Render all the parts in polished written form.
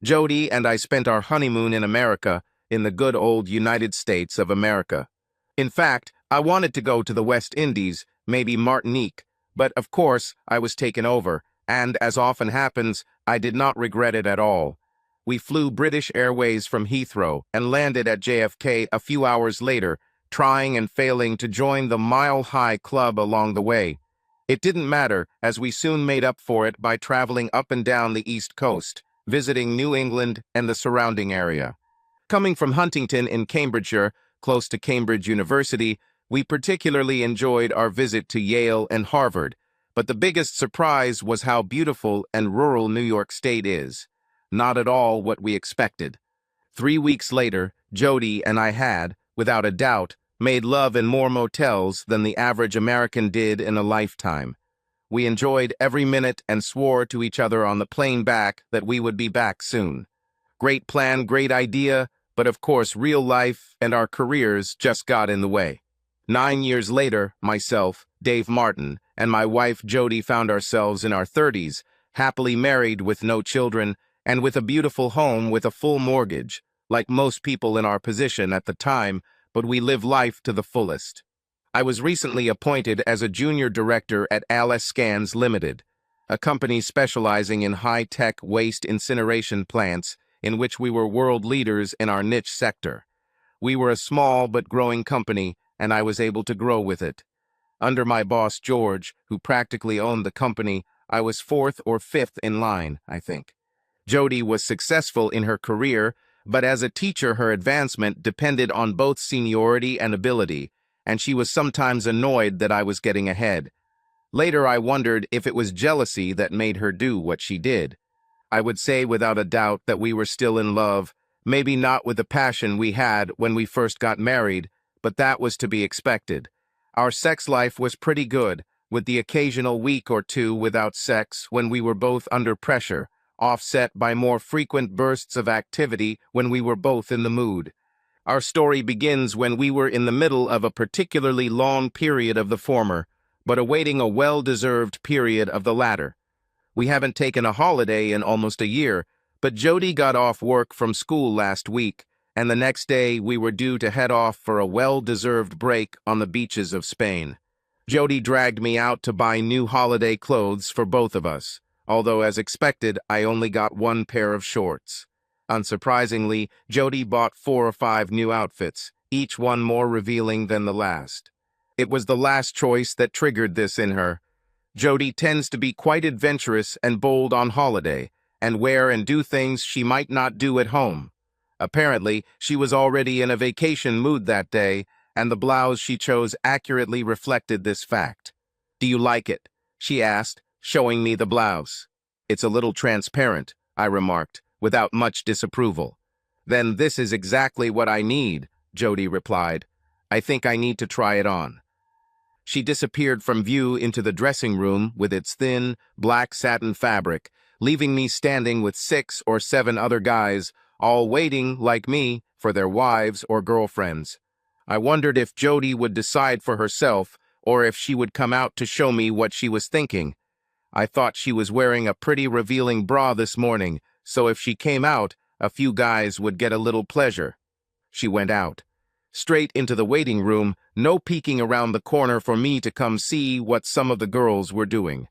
Jody and I spent our honeymoon in America, in the good old United States of America. In fact, I wanted to go to the West Indies, maybe Martinique, but of course I was taken over, and as often happens, I did not regret it at all. We flew British Airways from Heathrow and landed at JFK a few hours later, trying and failing to join the Mile High Club along the way. It didn't matter, as we soon made up for it by traveling up and down the East Coast, visiting New England and the surrounding area. Coming from Huntington in Cambridgeshire, close to Cambridge University, we particularly enjoyed our visit to Yale and Harvard, but the biggest surprise was how beautiful and rural New York State is. Not at all what we expected. 3 weeks later, Jody and I had, without a doubt, made love in more motels than the average American did in a lifetime. We enjoyed every minute and swore to each other on the plane back that we would be back soon. Great plan, great idea, but of course real life and our careers just got in the way. 9 years later, myself, Dave Martin, and my wife Jody found ourselves in our 30s, happily married with no children, and with a beautiful home with a full mortgage, like most people in our position at the time, but we live life to the fullest. I was recently appointed as a junior director at Alice Scans Limited, a company specializing in high-tech waste incineration plants in which we were world leaders in our niche sector. We were a small but growing company, and I was able to grow with it. Under my boss George, who practically owned the company, I was fourth or fifth in line, I think. Jody was successful in her career, but as a teacher her advancement depended on both seniority and ability, and she was sometimes annoyed that I was getting ahead. Later I wondered if it was jealousy that made her do what she did. I would say without a doubt that we were still in love, maybe not with the passion we had when we first got married, but that was to be expected. Our sex life was pretty good, with the occasional week or two without sex when we were both under pressure, offset by more frequent bursts of activity when we were both in the mood. Our story begins when we were in the middle of a particularly long period of the former, but awaiting a well-deserved period of the latter. We haven't taken a holiday in almost a year, but Jody got off work from school last week, and the next day we were due to head off for a well-deserved break on the beaches of Spain. Jody dragged me out to buy new holiday clothes for both of us, although as expected I only got one pair of shorts. Unsurprisingly, Jody bought 4 or 5 new outfits, each one more revealing than the last. It was the last choice that triggered this in her. Jody tends to be quite adventurous and bold on holiday, and wear and do things she might not do at home. Apparently, she was already in a vacation mood that day, and the blouse she chose accurately reflected this fact. "Do you like it?" she asked, showing me the blouse. "It's a little transparent," I remarked, without much disapproval. "Then this is exactly what I need," Jody replied. "I think I need to try it on." She disappeared from view into the dressing room with its thin, black satin fabric, leaving me standing with 6 or 7 other guys, all waiting, like me, for their wives or girlfriends. I wondered if Jody would decide for herself, or if she would come out to show me what she was thinking. I thought she was wearing a pretty revealing bra this morning, so if she came out, a few guys would get a little pleasure. She went out. Straight into the waiting room, no peeking around the corner for me to come see what some of the girls were doing.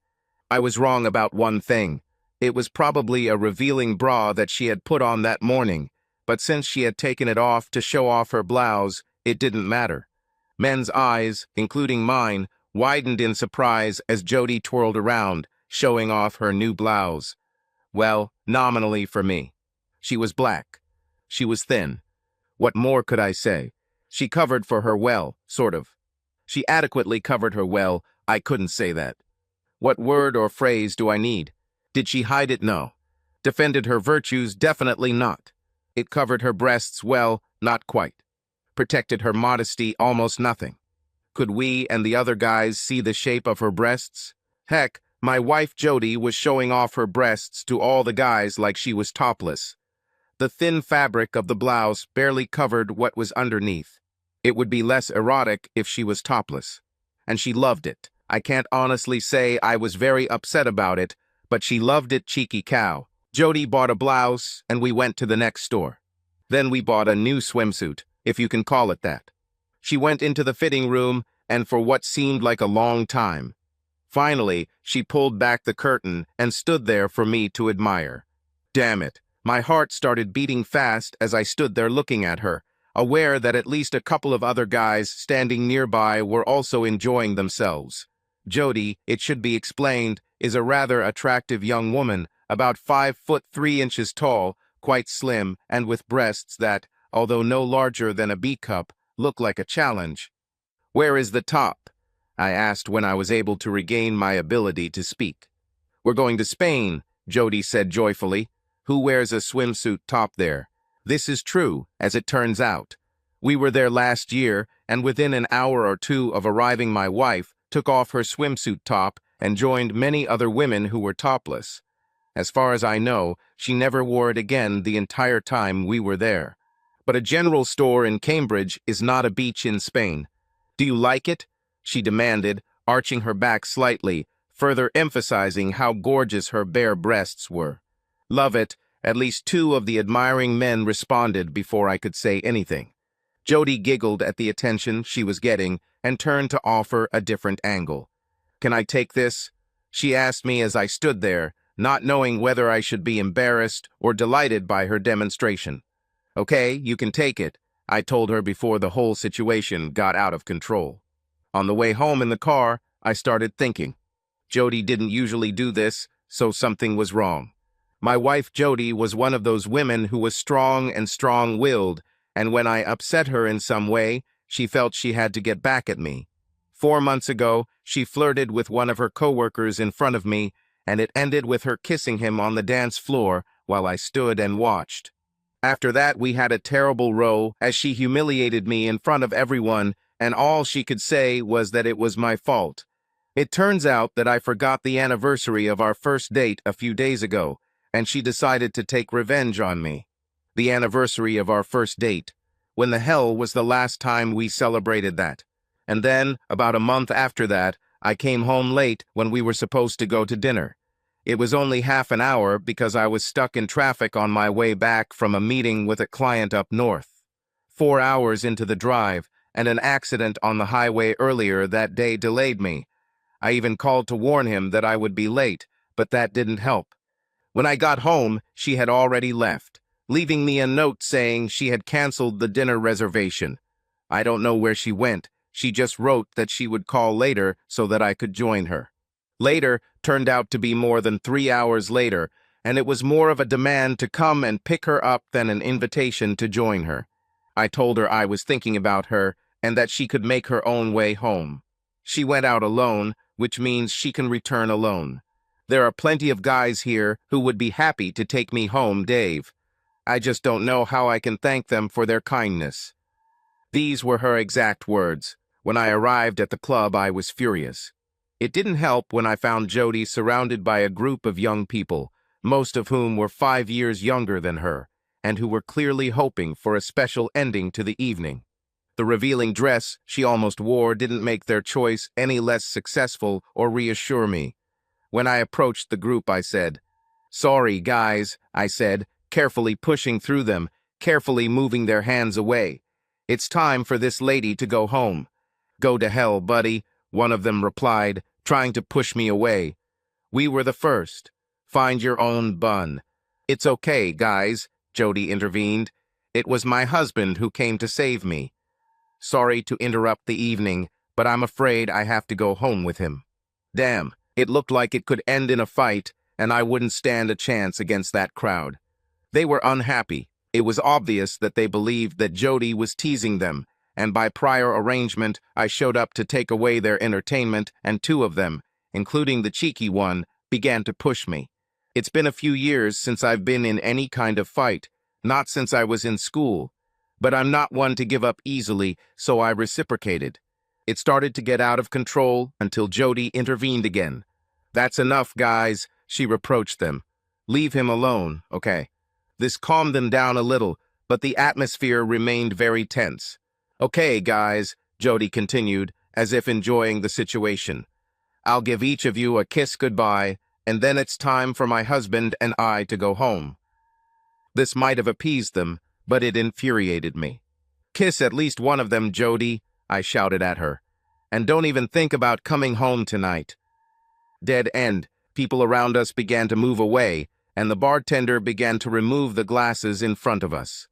I was wrong about one thing. It was probably a revealing bra that she had put on that morning, but since she had taken it off to show off her blouse, it didn't matter. Men's eyes, including mine, widened in surprise as Jody twirled around, showing off her new blouse. Well, nominally for me. She was black. She was thin. What more could I say? She covered for her well, sort of. She adequately covered her well, I couldn't say that. What word or phrase do I need? Did she hide it? No. Defended her virtues? Definitely not. It covered her breasts well? Not quite. Protected her modesty? Almost nothing. Could we and the other guys see the shape of her breasts? Heck, my wife Jody was showing off her breasts to all the guys like she was topless. The thin fabric of the blouse barely covered what was underneath. It would be less erotic if she was topless. And she loved it. I can't honestly say I was very upset about it, but she loved it, cheeky cow. Jody bought a blouse, and we went to the next store. Then we bought a new swimsuit, if you can call it that. She went into the fitting room, and for what seemed like a long time, finally, she pulled back the curtain and stood there for me to admire. Damn it, my heart started beating fast as I stood there looking at her, aware that at least a couple of other guys standing nearby were also enjoying themselves. Jody, it should be explained, is a rather attractive young woman, about 5'3" tall, quite slim, and with breasts that, although no larger than a B-cup, look like a challenge. "Where is the top?" I asked when I was able to regain my ability to speak. "We're going to Spain," Jody said joyfully. "Who wears a swimsuit top there?" This is true, as it turns out. We were there last year, and within an hour or two of arriving, my wife took off her swimsuit top and joined many other women who were topless. As far as I know, she never wore it again the entire time we were there. But a general store in Cambridge is not a beach in Spain. "Do you like it?" she demanded, arching her back slightly, further emphasizing how gorgeous her bare breasts were. "Love it," at least two of the admiring men responded before I could say anything. Jody giggled at the attention she was getting and turned to offer a different angle. "Can I take this?" she asked me as I stood there, not knowing whether I should be embarrassed or delighted by her demonstration. "Okay, you can take it," I told her before the whole situation got out of control. On the way home in the car, I started thinking. Jody didn't usually do this, so something was wrong. My wife Jody was one of those women who was strong and strong-willed, and when I upset her in some way, she felt she had to get back at me. 4 months ago, she flirted with one of her coworkers in front of me, and it ended with her kissing him on the dance floor while I stood and watched. After that, we had a terrible row as she humiliated me in front of everyone, and all she could say was that it was my fault. It turns out that I forgot the anniversary of our first date a few days ago, and she decided to take revenge on me. The anniversary of our first date. When the hell was the last time we celebrated that? And then, about a month after that, I came home late when we were supposed to go to dinner. It was only half an hour because I was stuck in traffic on my way back from a meeting with a client up north. 4 hours into the drive, and an accident on the highway earlier that day delayed me. I even called to warn him that I would be late, but that didn't help. When I got home, she had already left, leaving me a note saying she had canceled the dinner reservation. I don't know where she went. She just wrote that she would call later so that I could join her. Later turned out to be more than 3 hours later, and it was more of a demand to come and pick her up than an invitation to join her. I told her I was thinking about her and that she could make her own way home. She went out alone, which means she can return alone. There are plenty of guys here who would be happy to take me home, Dave. I just don't know how I can thank them for their kindness. These were her exact words. When I arrived at the club, I was furious. It didn't help when I found Jody surrounded by a group of young people, most of whom were 5 years younger than her, and who were clearly hoping for a special ending to the evening. The revealing dress she almost wore didn't make their choice any less successful or reassure me. When I approached the group, I said, "Sorry, guys," I said, carefully pushing through them, carefully moving their hands away. "It's time for this lady to go home." "Go to hell, buddy," one of them replied, trying to push me away. "We were the first. Find your own bun." "It's okay, guys," Jody intervened. "It was my husband who came to save me. Sorry to interrupt the evening, but I'm afraid I have to go home with him." Damn, it looked like it could end in a fight, and I wouldn't stand a chance against that crowd. They were unhappy. It was obvious that they believed that Jody was teasing them, and by prior arrangement, I showed up to take away their entertainment, and 2 of them, including the cheeky one, began to push me. It's been a few years since I've been in any kind of fight, not since I was in school. But I'm not one to give up easily, so I reciprocated. It started to get out of control until Jody intervened again. "That's enough, guys," she reproached them. "Leave him alone, okay?" This calmed them down a little, but the atmosphere remained very tense. "Okay, guys," Jody continued, as if enjoying the situation. "I'll give each of you a kiss goodbye, and then it's time for my husband and I to go home. This might have appeased them, but it infuriated me. Kiss at least one of them, Jody, I shouted at her. And don't even think about coming home tonight. Dead end. People around us began to move away, and the bartender began to remove the glasses in front of us.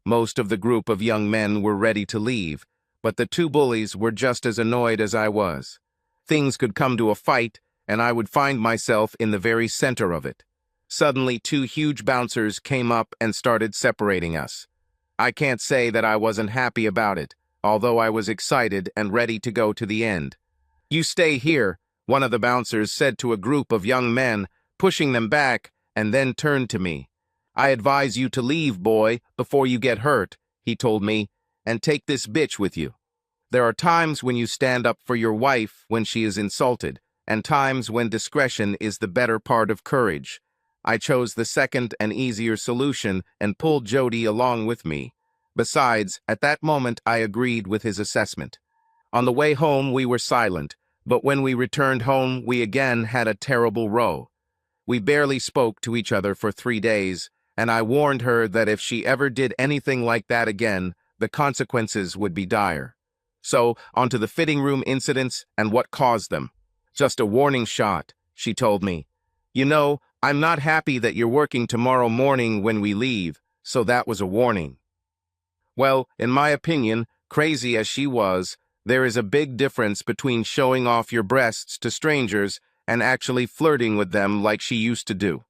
Most of the group of young men were ready to leave, but the two bullies were just as annoyed as I was. Things could come to a fight, and I would find myself in the very center of it. Suddenly, two huge bouncers came up and started separating us. I can't say that I wasn't happy about it, although I was excited and ready to go to the end. "You stay here," one of the bouncers said to a group of young men, pushing them back, and then turned to me. "I advise you to leave, boy, before you get hurt," he told me, "and take this bitch with you." There are times when you stand up for your wife when she is insulted, and times when discretion is the better part of courage. I chose the second and easier solution and pulled Jody along with me. Besides, at that moment I agreed with his assessment. On the way home we were silent, but when we returned home we again had a terrible row. We barely spoke to each other for 3 days, and I warned her that if she ever did anything like that again, the consequences would be dire. So, onto the fitting room incidents and what caused them. "Just a warning shot," she told me. "You know, I'm not happy that you're working tomorrow morning when we leave, so that was a warning." Well, in my opinion, crazy as she was, there is a big difference between showing off your breasts to strangers and actually flirting with them like she used to do.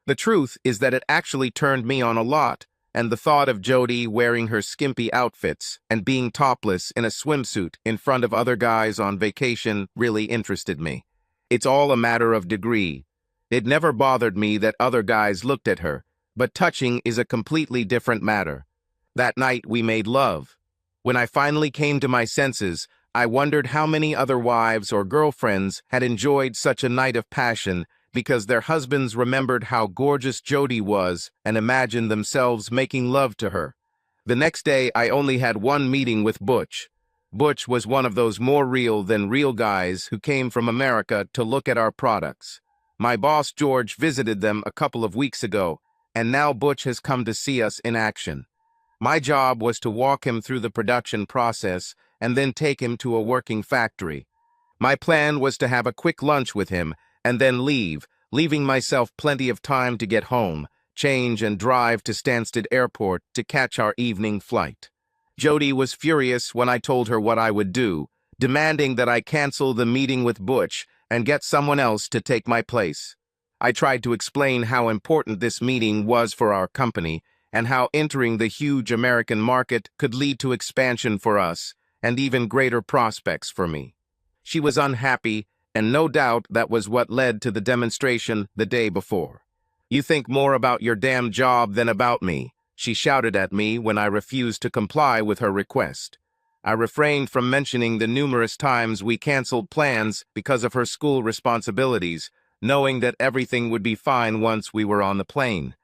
The truth is that it actually turned me on a lot, and the thought of Jody wearing her skimpy outfits and being topless in a swimsuit in front of other guys on vacation really interested me. It's all a matter of degree. It never bothered me that other guys looked at her, but touching is a completely different matter. That night we made love. When I finally came to my senses, I wondered how many other wives or girlfriends had enjoyed such a night of passion because their husbands remembered how gorgeous Jody was and imagined themselves making love to her. The next day I only had one meeting with Butch. Butch was one of those more real than real guys who came from America to look at our products. My boss George visited them a couple of weeks ago, and now Butch has come to see us in action. My job was to walk him through the production process and then take him to a working factory. My plan was to have a quick lunch with him and then leave, leaving myself plenty of time to get home, change and drive to Stansted Airport to catch our evening flight. Jody was furious when I told her what I would do, demanding that I cancel the meeting with Butch and get someone else to take my place. I tried to explain how important this meeting was for our company and how entering the huge American market could lead to expansion for us and even greater prospects for me. She was unhappy, and no doubt that was what led to the demonstration the day before. "You think more about your damn job than about me," she shouted at me when I refused to comply with her request. I refrained from mentioning the numerous times we canceled plans because of her school responsibilities, knowing that everything would be fine once we were on the plane.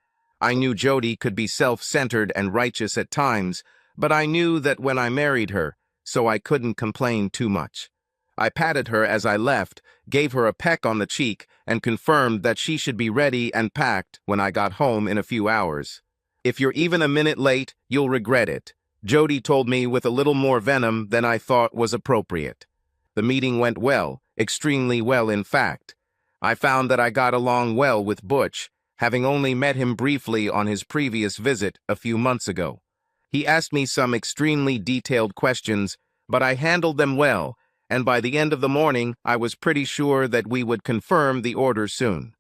I knew Jody could be self-centered and righteous at times, but I knew that when I married her, so I couldn't complain too much. I patted her as I left, gave her a peck on the cheek, and confirmed that she should be ready and packed when I got home in a few hours. "If you're even a minute late, you'll regret it," Jody told me with a little more venom than I thought was appropriate. The meeting went well, extremely well in fact. I found that I got along well with Butch, having only met him briefly on his previous visit a few months ago. He asked me some extremely detailed questions, but I handled them well, and by the end of the morning I was pretty sure that we would confirm the order soon.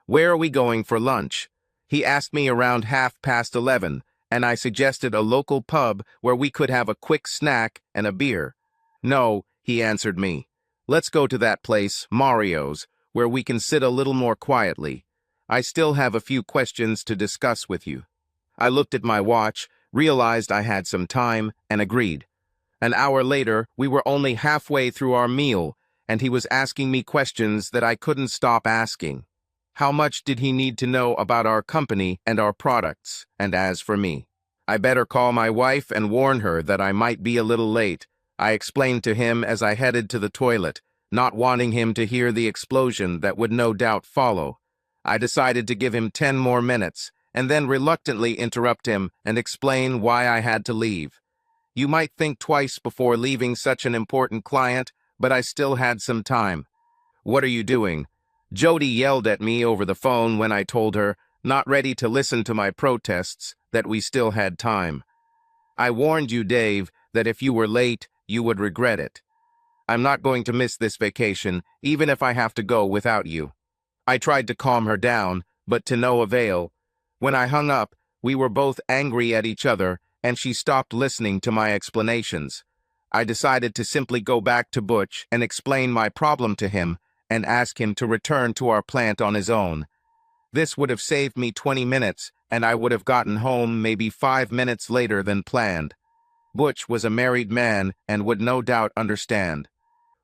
"Where are we going for lunch?" He asked me around 11:30, and I suggested a local pub where we could have a quick snack and a beer. "No," he answered me. "Let's go to that place, Mario's, where we can sit a little more quietly. I still have a few questions to discuss with you." I looked at my watch, realized I had some time, and agreed. An hour later, we were only halfway through our meal, and he was asking me questions that I couldn't stop asking. How much did he need to know about our company and our products? And as for me, I better call my wife and warn her that I might be a little late, I explained to him as I headed to the toilet, not wanting him to hear the explosion that would no doubt follow. I decided to give him 10 more minutes, and then reluctantly interrupt him and explain why I had to leave. You might think twice before leaving such an important client, but I still had some time. "What are you doing?" Jody yelled at me over the phone when I told her, not ready to listen to my protests, that we still had time. "I warned you, Dave, that if you were late, you would regret it. I'm not going to miss this vacation, even if I have to go without you." I tried to calm her down, but to no avail. When I hung up, we were both angry at each other, and she stopped listening to my explanations. I decided to simply go back to Butch and explain my problem to him and ask him to return to our plant on his own. This would have saved me 20 minutes, and I would have gotten home maybe 5 minutes later than planned. Butch was a married man and would no doubt understand.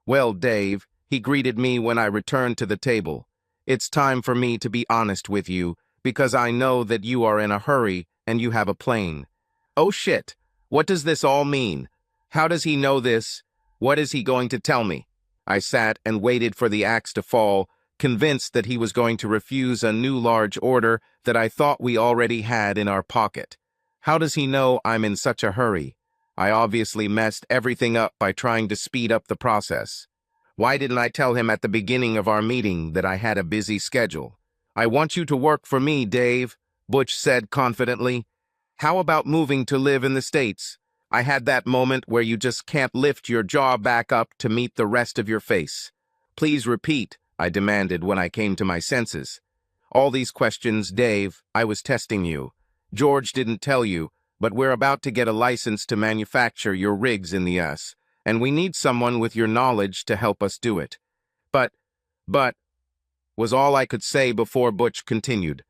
"Well, Dave," he greeted me when I returned to the table, "it's time for me to be honest with you, because I know that you are in a hurry and you have a plane." "Oh shit, what does this all mean? How does he know this? What is he going to tell me?" I sat and waited for the axe to fall, convinced that he was going to refuse a new large order that I thought we already had in our pocket. How does he know I'm in such a hurry? I obviously messed everything up by trying to speed up the process. Why didn't I tell him at the beginning of our meeting that I had a busy schedule? "I want you to work for me, Dave," Butch said confidently. "How about moving to live in the States? I had that moment where you just can't lift your jaw back up to meet the rest of your face." "Please repeat," I demanded when I came to my senses. "All these questions, Dave, I was testing you. George didn't tell you, but we're about to get a license to manufacture your rigs in the US, and we need someone with your knowledge to help us do it." But, was all I could say before Butch continued.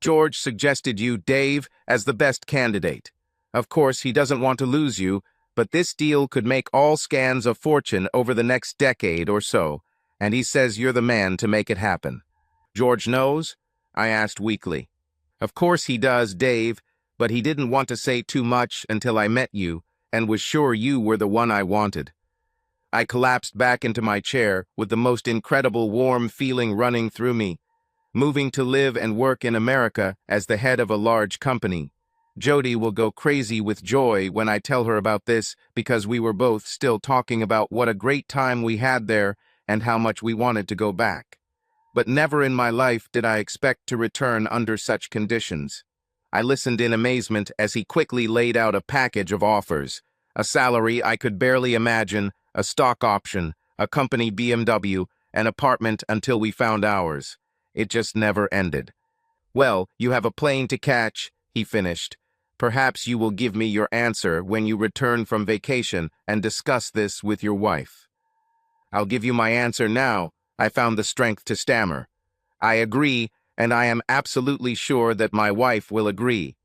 "George suggested you, Dave, as the best candidate. Of course, he doesn't want to lose you, but this deal could make all scans a fortune over the next decade or so, and he says you're the man to make it happen." "George knows?" I asked weakly. "Of course he does, Dave, but he didn't want to say too much until I met you and was sure you were the one I wanted." I collapsed back into my chair with the most incredible warm feeling running through me. Moving to live and work in America as the head of a large company. Jody will go crazy with joy when I tell her about this, because we were both still talking about what a great time we had there and how much we wanted to go back. But never in my life did I expect to return under such conditions. I listened in amazement as he quickly laid out a package of offers: a salary I could barely imagine, a stock option, a company BMW, an apartment until we found ours. It just never ended. "Well, you have a plane to catch," he finished. "Perhaps you will give me your answer when you return from vacation and discuss this with your wife." "I'll give you my answer now," I found the strength to stammer. "I agree, and I am absolutely sure that my wife will agree."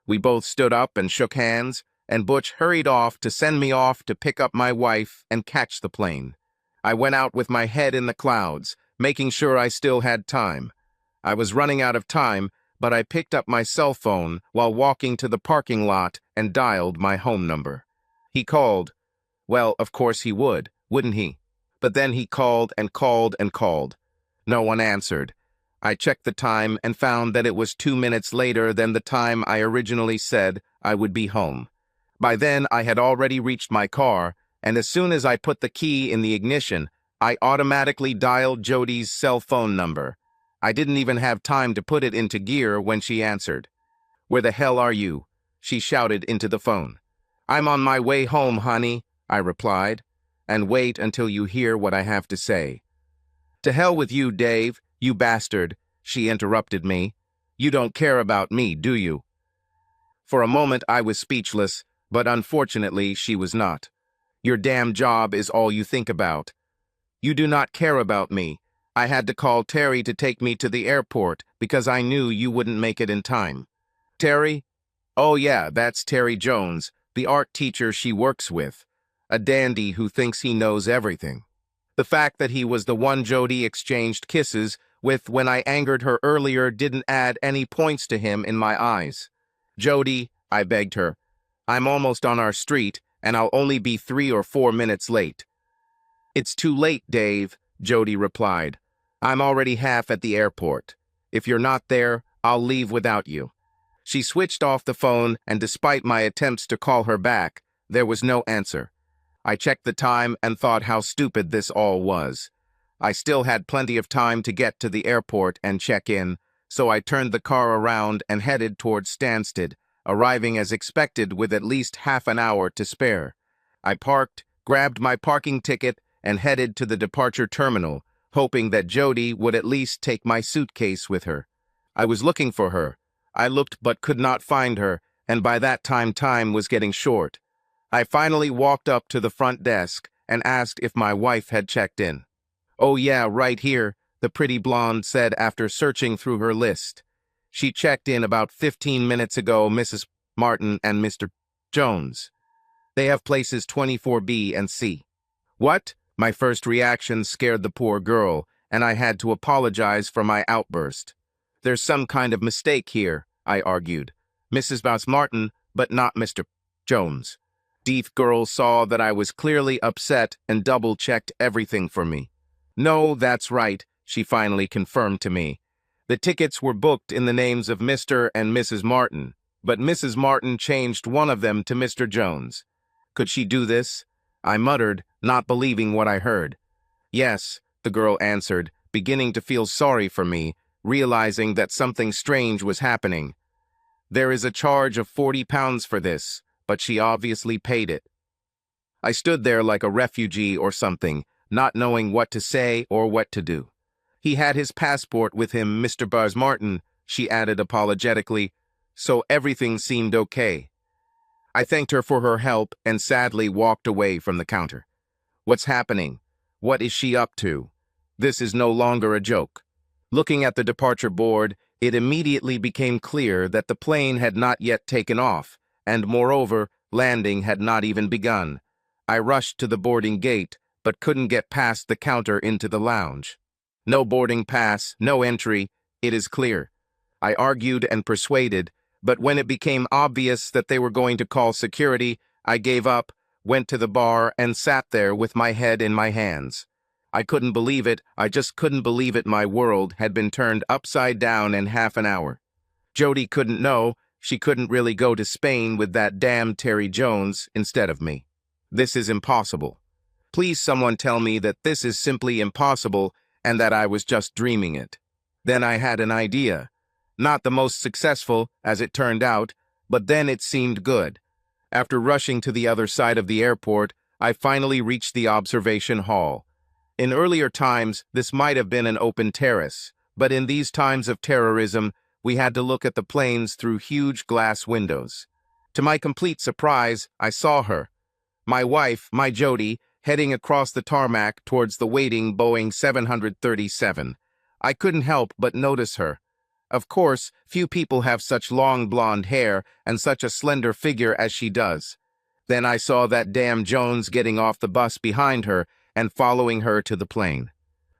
We both stood up and shook hands, and Butch hurried off to send me off to pick up my wife and catch the plane. I went out with my head in the clouds, making sure I still had time. I was running out of time, but I picked up my cell phone while walking to the parking lot and dialed my home number. He called. Well, of course he would, wouldn't he? But then he called and called and called. No one answered. I checked the time and found that it was 2 minutes later than the time I originally said I would be home. By then, I had already reached my car, and as soon as I put the key in the ignition, I automatically dialed Jody's cell phone number. I didn't even have time to put it into gear when she answered. "Where the hell are you?" she shouted into the phone. "I'm on my way home, honey," I replied. "And wait until you hear what I have to say." "To hell with you, Dave, you bastard," she interrupted me. "You don't care about me, do you?" For a moment I was speechless, but unfortunately she was not. "Your damn job is all you think about. You do not care about me. I had to call Terry to take me to the airport because I knew you wouldn't make it in time." "Terry? Oh yeah, that's Terry Jones, the art teacher she works with. A dandy who thinks he knows everything. The fact that he was the one Jody exchanged kisses with when I angered her earlier didn't add any points to him in my eyes. "Jody," I begged her, "I'm almost on our street, and I'll only be 3 or 4 minutes late." "It's too late, Dave," Jody replied. "I'm already half at the airport." If you're not there, I'll leave without you." She switched off the phone, and despite my attempts to call her back, there was no answer. I checked the time and thought how stupid this all was. I still had plenty of time to get to the airport and check in, so I turned the car around and headed towards Stansted, arriving as expected with at least half an hour to spare. I parked, grabbed my parking ticket, and headed to the departure terminal, hoping that Jody would at least take my suitcase with her. I was looking for her. I looked but could not find her, and by that time was getting short. I finally walked up to the front desk and asked if my wife had checked in. "Oh yeah, right here," the pretty blonde said after searching through her list. "She checked in about 15 minutes ago, Mrs. Martin and Mr. Jones. They have places 24B and C." "What?" My first reaction scared the poor girl, and I had to apologize for my outburst. "There's some kind of mistake here," I argued. "Mrs. Martin, but not Mr. Jones." Deaf girl saw that I was clearly upset and double-checked everything for me. "No, that's right," she finally confirmed to me. "The tickets were booked in the names of Mr. and Mrs. Martin, but Mrs. Martin changed one of them to Mr. Jones." "Could she do this?" I muttered, not believing what I heard. "Yes," the girl answered, beginning to feel sorry for me, realizing that something strange was happening. "There is a charge of £40 for this, but she obviously paid it." I stood there like a refugee or something, not knowing what to say or what to do. "He had his passport with him, Mr. Bars Martin," she added apologetically, "so everything seemed okay." I thanked her for her help and sadly walked away from the counter. What's happening? What is she up to? This is no longer a joke. Looking at the departure board, it immediately became clear that the plane had not yet taken off, and moreover, landing had not even begun. I rushed to the boarding gate, but couldn't get past the counter into the lounge. "No boarding pass, no entry, it is clear." I argued and persuaded, but when it became obvious that they were going to call security, I gave up, went to the bar, and sat there with my head in my hands. I couldn't believe it, I just couldn't believe it. My world had been turned upside down in half an hour. Jody couldn't know, she couldn't really go to Spain with that damn Terry Jones instead of me. This is impossible. Please someone tell me that this is simply impossible and that I was just dreaming it. Then I had an idea. Not the most successful, as it turned out, but then it seemed good. After rushing to the other side of the airport, I finally reached the observation hall. In earlier times, this might have been an open terrace, but in these times of terrorism, we had to look at the planes through huge glass windows. To my complete surprise, I saw her. My wife, my Jody, heading across the tarmac towards the waiting Boeing 737. I couldn't help but notice her. Of course, few people have such long blonde hair and such a slender figure as she does. Then I saw that damn Jones getting off the bus behind her and following her to the plane.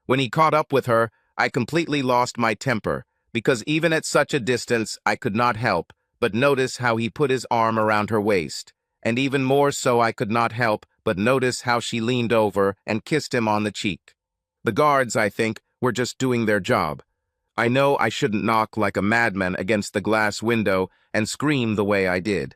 When he caught up with her, I completely lost my temper, because even at such a distance I could not help but notice how he put his arm around her waist, and even more so I could not help but notice how she leaned over and kissed him on the cheek. The guards, I think, were just doing their job. I know I shouldn't knock like a madman against the glass window and scream the way I did.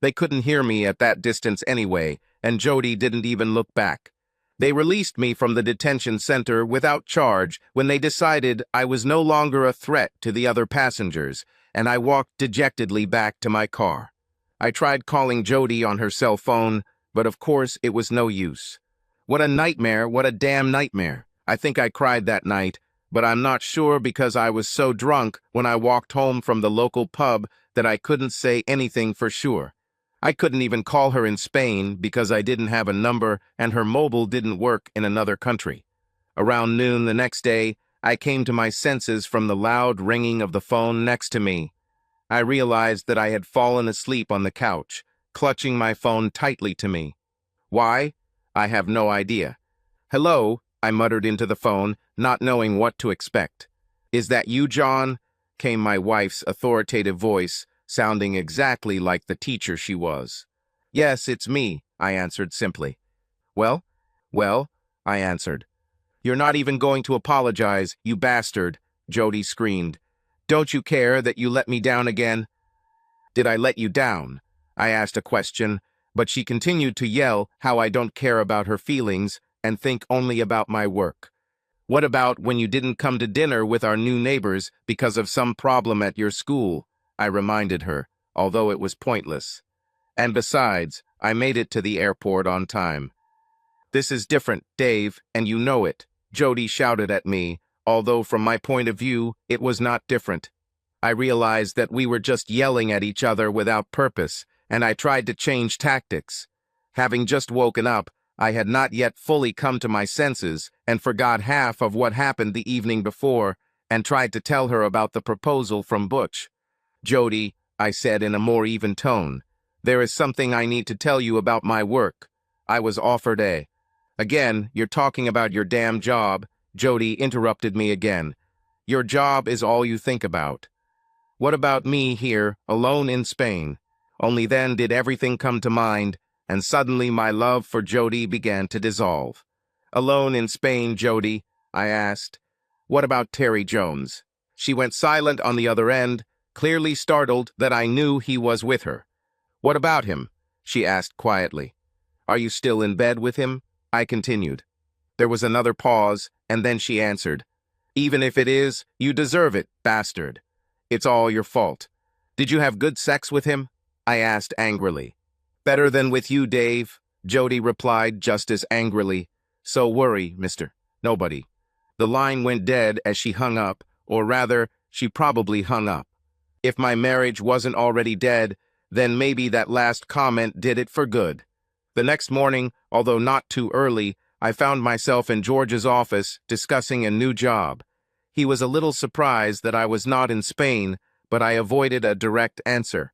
They couldn't hear me at that distance anyway, and Jody didn't even look back. They released me from the detention center without charge when they decided I was no longer a threat to the other passengers, and I walked dejectedly back to my car. I tried calling Jody on her cell phone, but of course it was no use. What a nightmare, what a damn nightmare. I think I cried that night, but I'm not sure because I was so drunk when I walked home from the local pub that I couldn't say anything for sure. I couldn't even call her in Spain because I didn't have a number and her mobile didn't work in another country. Around noon the next day, I came to my senses from the loud ringing of the phone next to me. I realized that I had fallen asleep on the couch, clutching my phone tightly to me. Why? I have no idea. "Hello," I muttered into the phone, not knowing what to expect. "Is that you, John?" came my wife's authoritative voice, sounding exactly like the teacher she was. "Yes, it's me," I answered simply. Well, I answered. "You're not even going to apologize, you bastard," Jody screamed. Don't you care that you let me down again? Did I let you down? I asked a question, but she continued to yell how I don't care about her feelings and think only about my work. What about when you didn't come to dinner with our new neighbors because of some problem at your school? I reminded her, although it was pointless. And besides, I made it to the airport on time. This is different, Dave, and you know it, Jody shouted at me, although from my point of view, it was not different. I realized that we were just yelling at each other without purpose, and I tried to change tactics. Having just woken up, I had not yet fully come to my senses and forgot half of what happened the evening before and tried to tell her about the proposal from Butch. Jody, I said in a more even tone, there is something I need to tell you about my work. I was offered a... Again, you're talking about your damn job, Jody interrupted me again. Your job is all you think about. What about me here, alone in Spain? Only then did everything come to mind, and suddenly my love for Jody began to dissolve. Alone in Spain, Jody? I asked. What about Terry Jones? She went silent on the other end, clearly startled that I knew he was with her. What about him? She asked quietly. Are you still in bed with him? I continued. There was another pause, and then she answered. Even if it is, you deserve it, bastard. It's all your fault. Did you have good sex with him? I asked angrily. Better than with you, Dave, Jody replied just as angrily. So worry, mister. Nobody. The line went dead as she hung up, or rather, she probably hung up. If my marriage wasn't already dead, then maybe that last comment did it for good. The next morning, although not too early, I found myself in George's office discussing a new job. He was a little surprised that I was not in Spain, but I avoided a direct answer.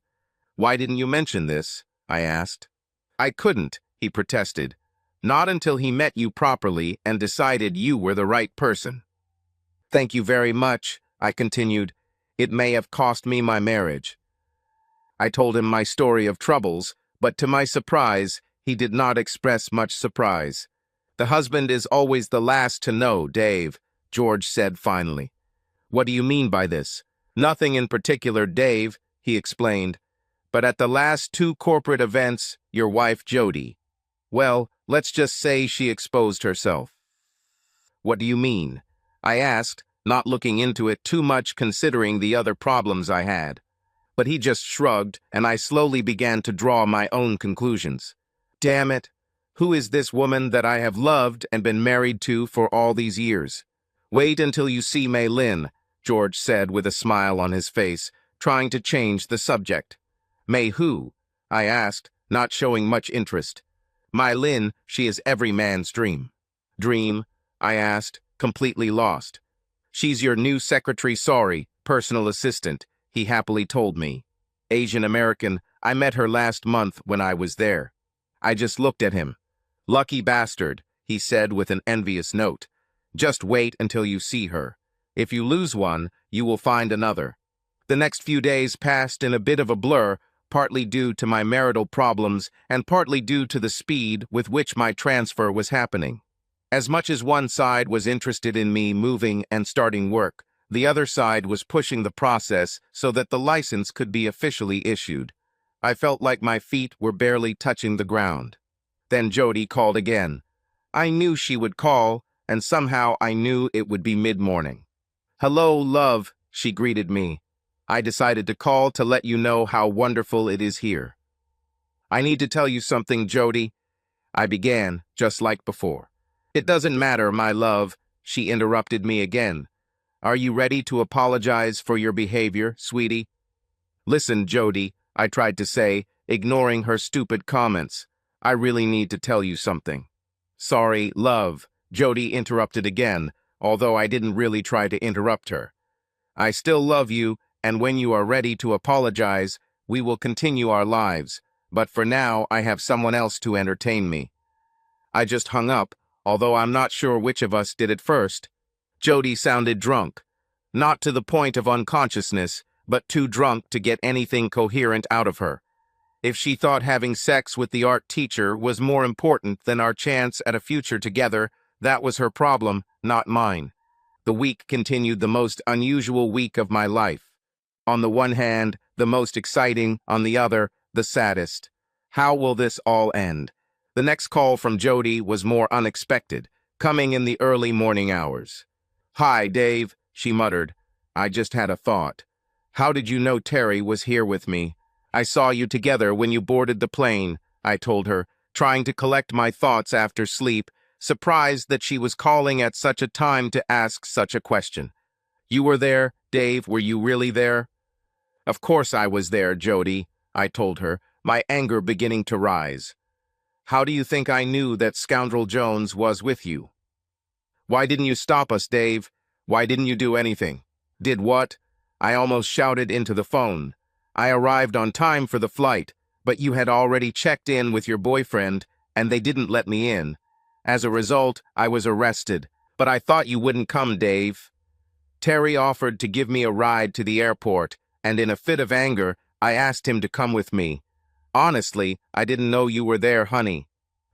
Why didn't you mention this? I asked. I couldn't, he protested. Not until he met you properly and decided you were the right person. Thank you very much, I continued. It may have cost me my marriage. I told him my story of troubles, but to my surprise, he did not express much surprise. The husband is always the last to know, Dave, George said finally. What do you mean by this? Nothing in particular, Dave, he explained. But at the last 2 corporate events, your wife Jody. Well, let's just say she exposed herself. What do you mean? I asked, not looking into it too much considering the other problems I had. But he just shrugged, and I slowly began to draw my own conclusions. Damn it! Who is this woman that I have loved and been married to for all these years? Wait until you see Mei Lin, George said with a smile on his face, trying to change the subject. Mei who? I asked, not showing much interest. Mei Lin, she is every man's dream. Dream? I asked, completely lost. She's your new secretary, sorry, personal assistant, he happily told me. Asian American, I met her last month when I was there. I just looked at him. Lucky bastard, he said with an envious note. Just wait until you see her. If you lose one, you will find another. The next few days passed in a bit of a blur, partly due to my marital problems and partly due to the speed with which my transfer was happening. As much as one side was interested in me moving and starting work, the other side was pushing the process so that the license could be officially issued. I felt like my feet were barely touching the ground. Then Jody called again. I knew she would call, and somehow I knew it would be mid-morning. Hello, love, she greeted me. I decided to call to let you know how wonderful it is here. I need to tell you something, Jody. I began, just like before. It doesn't matter, my love, she interrupted me again. Are you ready to apologize for your behavior, sweetie? Listen, Jody, I tried to say, ignoring her stupid comments. I really need to tell you something. Sorry, love, Jody interrupted again, although I didn't really try to interrupt her. I still love you, and when you are ready to apologize, we will continue our lives, but for now I have someone else to entertain me. I just hung up, although I'm not sure which of us did it first. Jody sounded drunk. Not to the point of unconsciousness, but too drunk to get anything coherent out of her. If she thought having sex with the art teacher was more important than our chance at a future together, that was her problem, not mine. The week continued, the most unusual week of my life. On the one hand, the most exciting, on the other, the saddest. How will this all end? The next call from Jody was more unexpected, coming in the early morning hours. "Hi, Dave," she muttered. "I just had a thought. How did you know Terry was here with me?" "I saw you together when you boarded the plane," I told her, trying to collect my thoughts after sleep, surprised that she was calling at such a time to ask such a question. "You were there, Dave? Were you really there?" "Of course I was there, Jody," I told her, my anger beginning to rise. "How do you think I knew that scoundrel Jones was with you? Why didn't you stop us, Dave? Why didn't you do anything?" "Did what?" I almost shouted into the phone. "I arrived on time for the flight, but you had already checked in with your boyfriend, and they didn't let me in. As a result, I was arrested. But I thought you wouldn't come, Dave." Terry offered to give me a ride to the airport, and in a fit of anger, I asked him to come with me. "Honestly, I didn't know you were there, honey."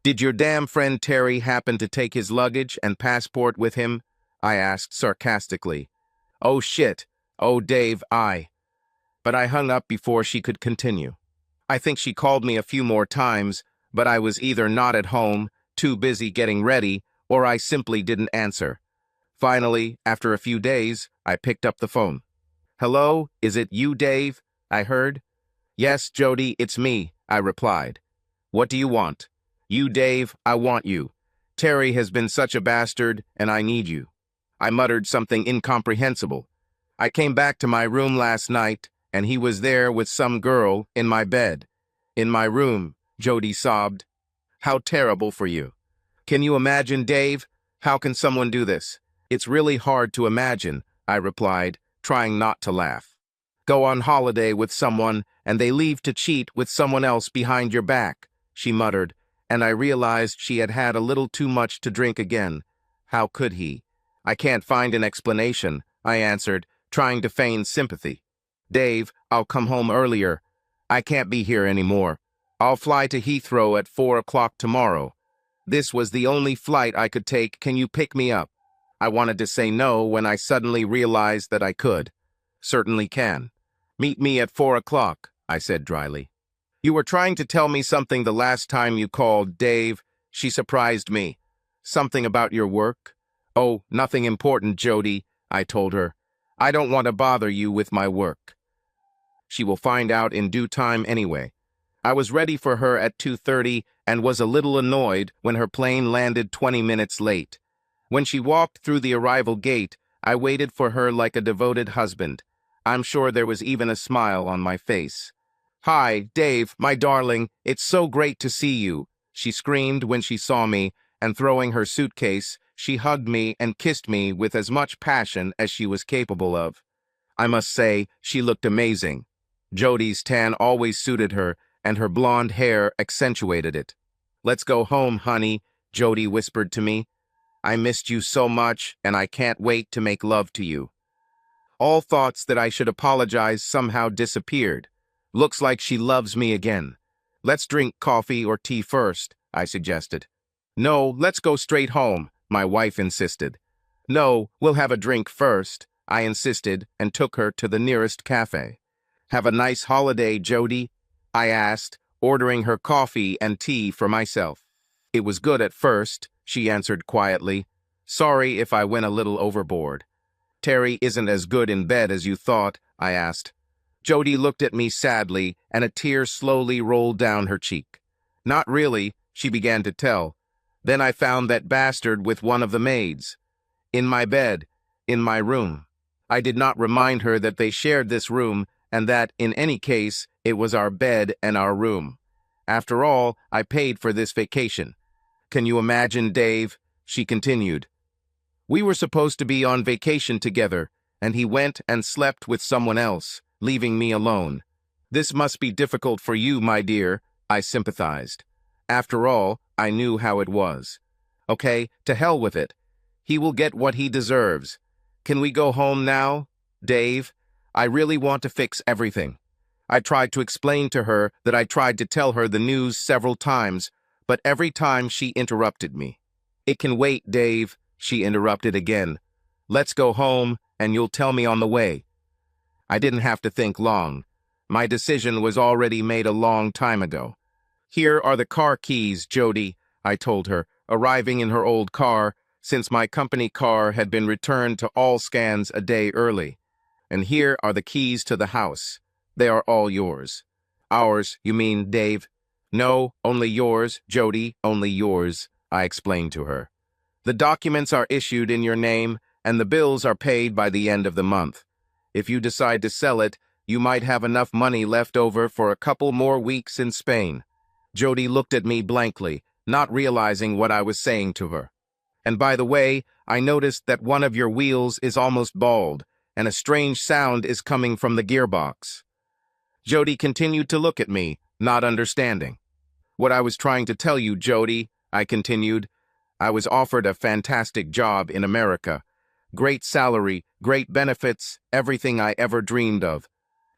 "Did your damn friend Terry happen to take his luggage and passport with him?" I asked sarcastically. "Oh shit. Oh, Dave, But I hung up before she could continue. I think she called me a few more times, but I was either not at home, too busy getting ready, or I simply didn't answer. Finally, after a few days, I picked up the phone. "Hello, is it you, Dave?" I heard. "Yes, Jody, it's me," I replied. "What do you want?" "You, Dave, I want you. Terry has been such a bastard, and I need you." I muttered something incomprehensible. "I came back to my room last night, and he was there with some girl in my bed." "In my room," Jody sobbed. "How terrible for you." "Can you imagine, Dave? How can someone do this?" "It's really hard to imagine," I replied, trying not to laugh. "Go on holiday with someone, and they leave to cheat with someone else behind your back," she muttered, and I realized she had had a little too much to drink again. How could he? "I can't find an explanation," I answered, trying to feign sympathy. "Dave, I'll come home earlier. I can't be here anymore. I'll fly to Heathrow at 4 o'clock tomorrow. This was the only flight I could take. Can you pick me up?" I wanted to say no when I suddenly realized that I could. "Certainly can." "Meet me at 4 o'clock, I said dryly. "You were trying to tell me something the last time you called, Dave," she surprised me. "Something about your work?" "Oh, nothing important, Jody," I told her. "I don't want to bother you with my work." She will find out in due time anyway. I was ready for her at 2:30 and was a little annoyed when her plane landed 20 minutes late. When she walked through the arrival gate, I waited for her like a devoted husband. I'm sure there was even a smile on my face. "Hi, Dave, my darling, it's so great to see you," she screamed when she saw me, and throwing her suitcase, she hugged me and kissed me with as much passion as she was capable of. I must say, she looked amazing. Jody's tan always suited her, and her blonde hair accentuated it. "Let's go home, honey," Jody whispered to me. "I missed you so much, and I can't wait to make love to you." All thoughts that I should apologize somehow disappeared. Looks like she loves me again. "Let's drink coffee or tea first," I suggested. "No, let's go straight home," my wife insisted. "No, we'll have a drink first," I insisted and took her to the nearest cafe. "Have a nice holiday, Jody?" I asked, ordering her coffee and tea for myself. "It was good at first," she answered quietly. "Sorry if I went a little overboard." "Terry isn't as good in bed as you thought?" I asked. Jody looked at me sadly, and a tear slowly rolled down her cheek. "Not really," she began to tell. "Then I found that bastard with one of the maids. In my bed, in my room." I did not remind her that they shared this room, and that, in any case, it was our bed and our room. After all, I paid for this vacation. "Can you imagine, Dave?" she continued. "We were supposed to be on vacation together, and he went and slept with someone else, leaving me alone. This must be difficult for you, my dear," I sympathized. After all, I knew how it was. "Okay, to hell with it. He will get what he deserves. Can we go home now, Dave? I really want to fix everything." I tried to explain to her that I tried to tell her the news several times, but every time she interrupted me. "It can wait, Dave," she interrupted again. Let's go home, and you'll tell me on the way. I didn't have to think long. My decision was already made a long time ago. Here are the car keys, Jody, I told her, arriving in her old car, since my company car had been returned to all scans a day early. And here are the keys to the house. They are all yours. Ours, you mean, Dave? No, only yours, Jody, only yours, I explained to her. The documents are issued in your name, and the bills are paid by the end of the month. If you decide to sell it, you might have enough money left over for a couple more weeks in Spain. Jody looked at me blankly, not realizing what I was saying to her. And by the way, I noticed that one of your wheels is almost bald, and a strange sound is coming from the gearbox. Jody continued to look at me, not understanding. What I was trying to tell you, Jody, I continued, I was offered a fantastic job in America. Great salary, great benefits, everything I ever dreamed of.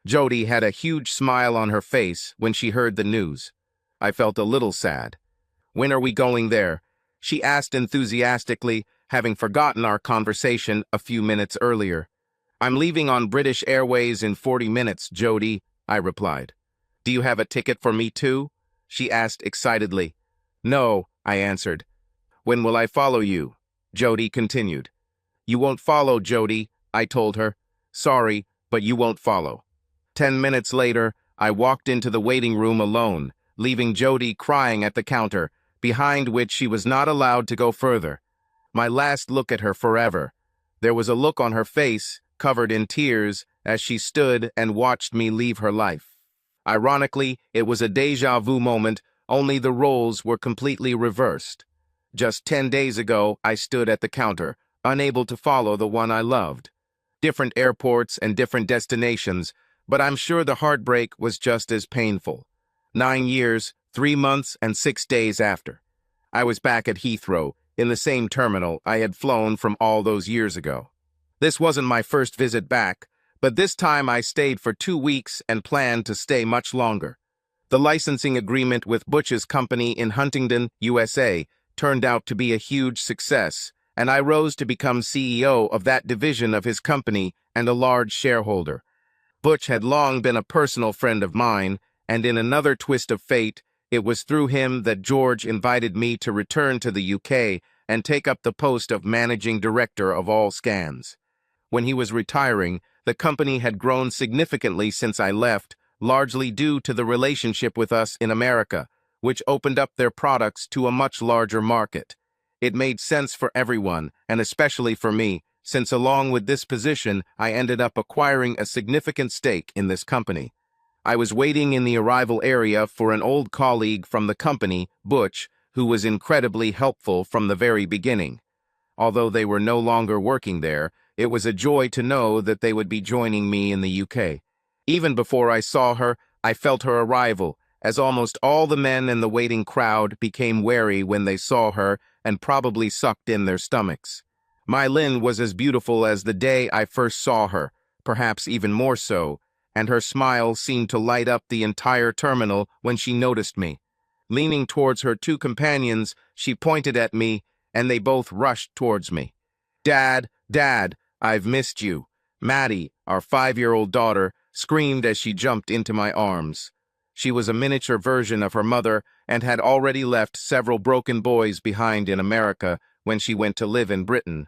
Jody had a huge smile on her face when she heard the news. I felt a little sad. When are we going there? She asked enthusiastically, having forgotten our conversation a few minutes earlier. I'm leaving on British Airways in 40 minutes, Jody, I replied. Do you have a ticket for me too? She asked excitedly. No, I answered. When will I follow you? Jody continued. You won't follow, Jody, I told her. Sorry, but you won't follow. 10 minutes later, I walked into the waiting room alone, leaving Jody crying at the counter, behind which she was not allowed to go further. My last look at her forever. There was a look on her face, covered in tears, as she stood and watched me leave her life. Ironically, it was a déjà vu moment, only the roles were completely reversed. Just 10 days ago, I stood at the counter, unable to follow the one I loved. Different airports and different destinations, but I'm sure the heartbreak was just as painful. 9 years, 3 months, and 6 days after. I was back at Heathrow, in the same terminal I had flown from all those years ago. This wasn't my first visit back, but this time I stayed for 2 weeks and planned to stay much longer. The licensing agreement with Butch's company in Huntington, USA, turned out to be a huge success, and I rose to become CEO of that division of his company and a large shareholder. Butch had long been a personal friend of mine, and in another twist of fate, it was through him that George invited me to return to the UK and take up the post of managing director of all scans. When he was retiring, the company had grown significantly since I left, largely due to the relationship with us in America, which opened up their products to a much larger market. It made sense for everyone, and especially for me, since along with this position, I ended up acquiring a significant stake in this company. I was waiting in the arrival area for an old colleague from the company, Butch, who was incredibly helpful from the very beginning. Although they were no longer working there, it was a joy to know that they would be joining me in the UK. Even before I saw her, I felt her arrival, as almost all the men in the waiting crowd became wary when they saw her and probably sucked in their stomachs. My Lynn was as beautiful as the day I first saw her, perhaps even more so, and her smile seemed to light up the entire terminal when she noticed me. Leaning towards her 2 companions, she pointed at me, and they both rushed towards me. Dad, Dad, I've missed you. Maddie, our 5-year-old daughter, screamed as she jumped into my arms. She was a miniature version of her mother and had already left several broken boys behind in America when she went to live in Britain.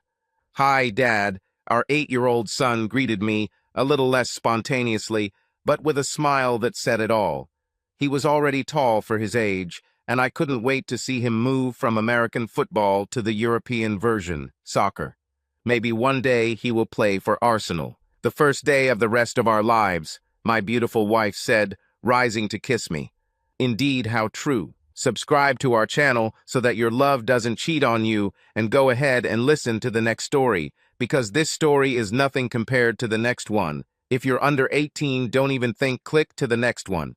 Hi, Dad, our 8-year-old son greeted me, a little less spontaneously, but with a smile that said it all. He was already tall for his age, and I couldn't wait to see him move from American football to the European version, soccer. Maybe one day he will play for Arsenal. The first day of the rest of our lives, my beautiful wife said, rising to kiss me. Indeed, how true. Subscribe to our channel so that your love doesn't cheat on you, and go ahead and listen to the next story, because this story is nothing compared to the next one. If you're under 18, don't even think, click to the next one.